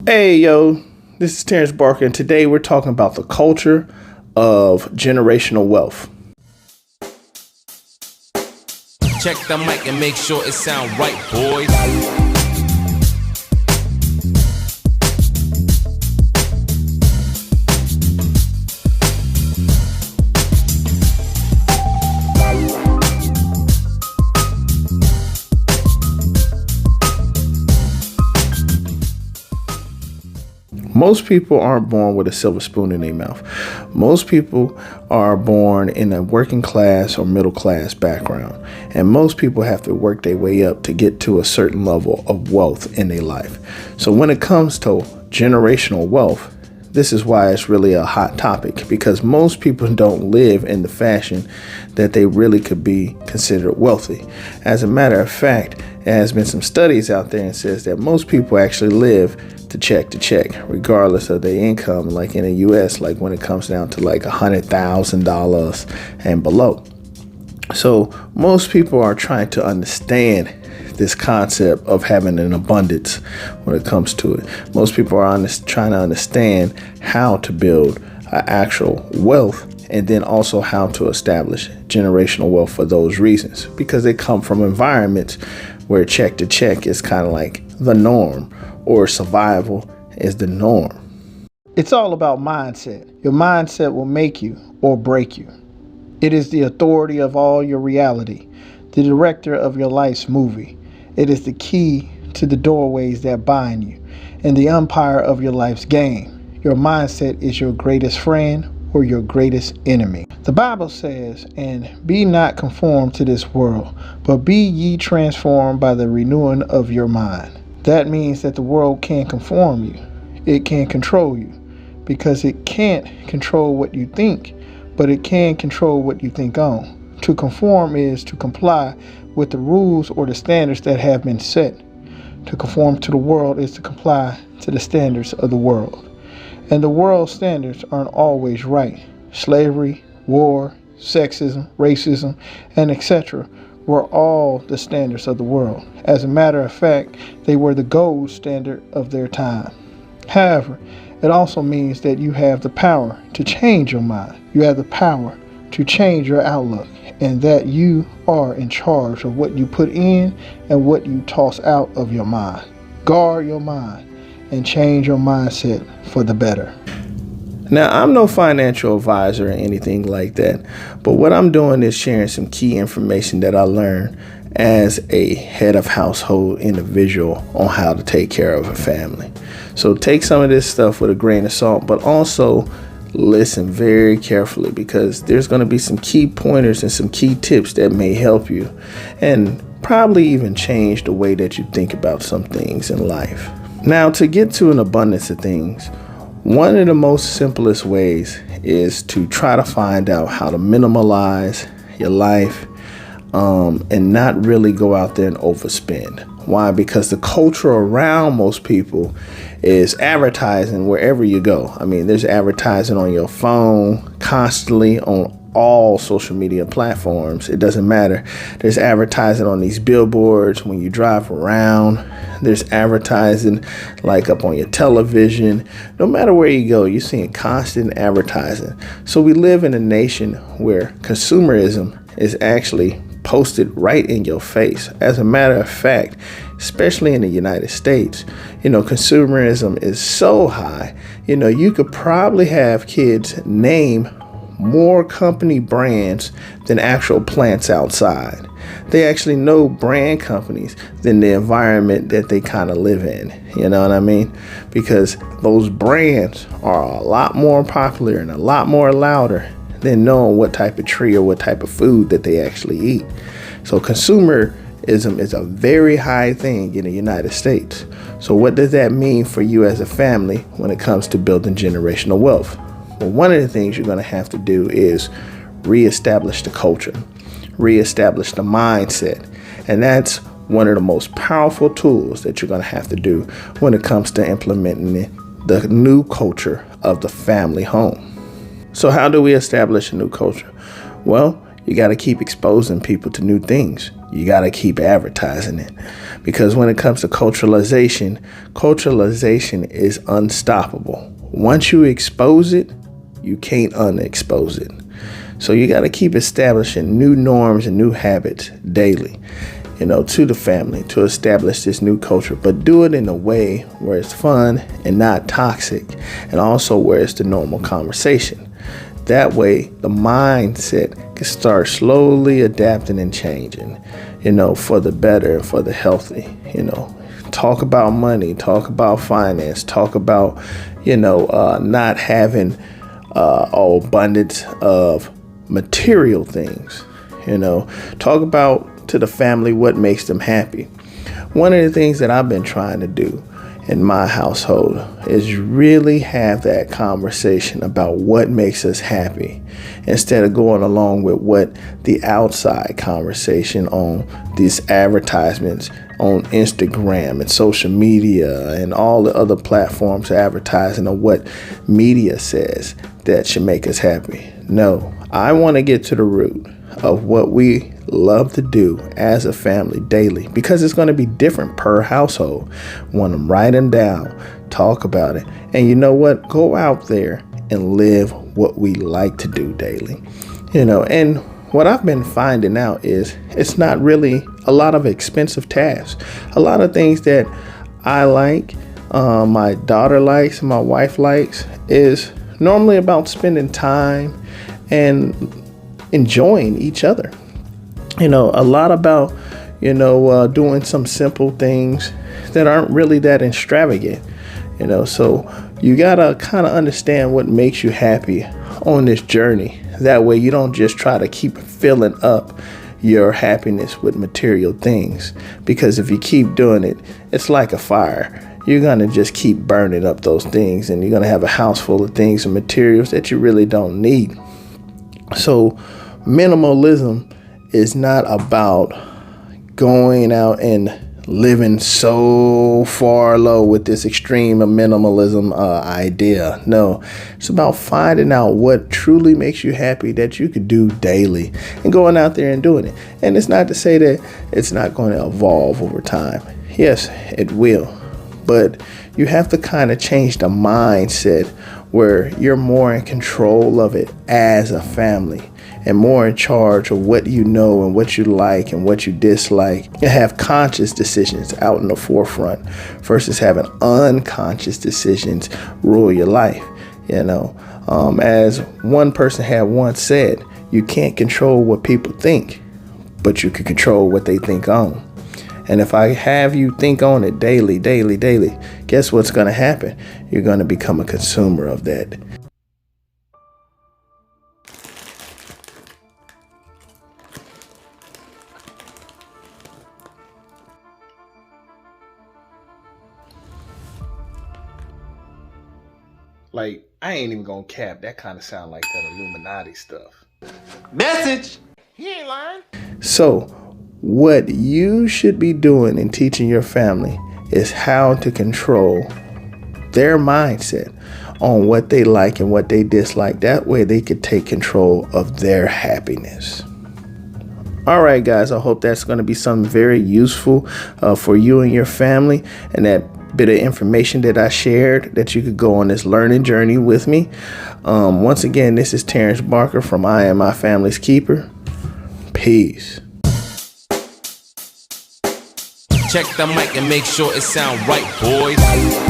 Hey, yo, this is Terrence Barker, and today we're talking about the culture of generational wealth. Check the mic and make sure it sound right, boys. Most people aren't born with a silver spoon in their mouth. Most people are born in a working class or middle class background. And most people have to work their way up to get to a certain level of wealth in their life. So when it comes to generational wealth, this is why it's really a hot topic, because most people don't live in the fashion that they really could be considered wealthy. As a matter of fact, there has been some studies out there and says that most people actually live to check, regardless of their income, like in the US, like when it comes down to like $100,000 and below. So most people are trying to understand this concept of having an abundance when it comes to it. Most people are trying to understand how to build actual wealth, and then also how to establish generational wealth for those reasons, because they come from environments where check to check is kind of like the norm, or survival is the norm. It's all about mindset. Your mindset will make you or break you. It is the authority of all your reality, the director of your life's movie. It is the key to the doorways that bind you, and the umpire of your life's game. Your mindset is your greatest friend or your greatest enemy. The Bible says, "And be not conformed to this world, but be ye transformed by the renewing of your mind." That means that the world can't conform you. It can't control you, because it can't control what you think, but it can control what you think on. To conform is to comply with the rules or the standards that have been set. To conform to the world is to comply to the standards of the world. And the world's standards aren't always right. Slavery, war, sexism, racism, and etc. were all the standards of the world. As a matter of fact, they were the gold standard of their time. However, it also means that you have the power to change your mind. You have the power to change your outlook, and that you are in charge of what you put in and what you toss out of your mind. Guard your mind and change your mindset for the better. Now, I'm no financial advisor or anything like that, but what I'm doing is sharing some key information that I learned as a head of household individual on how to take care of a family. So take some of this stuff with a grain of salt, but also listen very carefully, because there's going to be some key pointers and some key tips that may help you and probably even change the way that you think about some things in life. Now, to get to an abundance of things, one of the most simplest ways is to try to find out how to minimalize your life and not really go out there and overspend. Why? Because the culture around most people is advertising wherever you go. I mean, there's advertising on your phone constantly, on all social media platforms. It doesn't matter. There's advertising on these billboards when you drive around. There's advertising like up on your television. No matter where you go, you're seeing constant advertising. So we live in a nation where consumerism is actually posted right in your face. As a matter of fact, especially in the United States, consumerism is so high. You could probably have kids name more company brands than actual plants outside. They actually know brand companies than the environment that they kind of live in. You know what I mean? Because those brands are a lot more popular and a lot more louder than knowing what type of tree or what type of food that they actually eat. So consumerism is a very high thing in the United States. So what does that mean for you as a family when it comes to building generational wealth? Well, one of the things you're going to have to do is reestablish the culture, reestablish the mindset. And that's one of the most powerful tools that you're going to have to do when it comes to implementing the new culture of the family home. So how do we establish a new culture? Well, You got to keep exposing people to new things. You got to keep advertising it. Because when it comes to culturalization is unstoppable. Once you expose it, you can't unexpose it. So you got to keep establishing new norms and new habits daily, to the family, to establish this new culture, but do it in a way where it's fun and not toxic, and also where it's the normal conversation. That way, the mindset can start slowly adapting and changing, for the better and for the healthy. Talk about money, talk about finance, talk about, not having abundance of material things. Talk about to the family what makes them happy. One of the things that I've been trying to do in my household is really have that conversation about what makes us happy, instead of going along with what the outside conversation on these advertisements on Instagram and social media and all the other platforms advertising on what media says that should make us happy. No, I want to get to the root of what we love to do as a family daily, because it's going to be different per household. Want to write them down, talk about it, and you know what? Go out there and live what we like to do daily. And what I've been finding out is it's not really a lot of expensive tasks. A lot of things that I like, my daughter likes, my wife likes, is normally about spending time and enjoying each other. A lot about, doing some simple things that aren't really that extravagant, so you got to kind of understand what makes you happy on this journey. That way you don't just try to keep filling up your happiness with material things, because if you keep doing it, it's like a fire. You're going to just keep burning up those things, and you're going to have a house full of things and materials that you really don't need. So minimalism is not about going out and living so far low with this extreme of minimalism idea. No, it's about finding out what truly makes you happy that you could do daily and going out there and doing it. And it's not to say that it's not going to evolve over time. Yes, it will. But you have to kind of change the mindset where you're more in control of it as a family, and more in charge of what you know and what you like and what you dislike, and have conscious decisions out in the forefront versus having unconscious decisions rule your life. As one person had once said, you can't control what people think, but you can control what they think on. And if I have you think on it daily, guess what's going to happen? You're going to become a consumer of that. Like, I ain't even gonna cap. That kind of sound like that Illuminati stuff. Message! He ain't lying. So, what you should be doing in teaching your family is how to control their mindset on what they like and what they dislike. That way they could take control of their happiness. All right, guys, I hope that's going to be something very useful for you and your family, and that bit of information that I shared, that you could go on this learning journey with me. Once again, this is Terrence Barker from I Am My Family's Keeper. Peace. Check the mic and make sure it sound right, boys.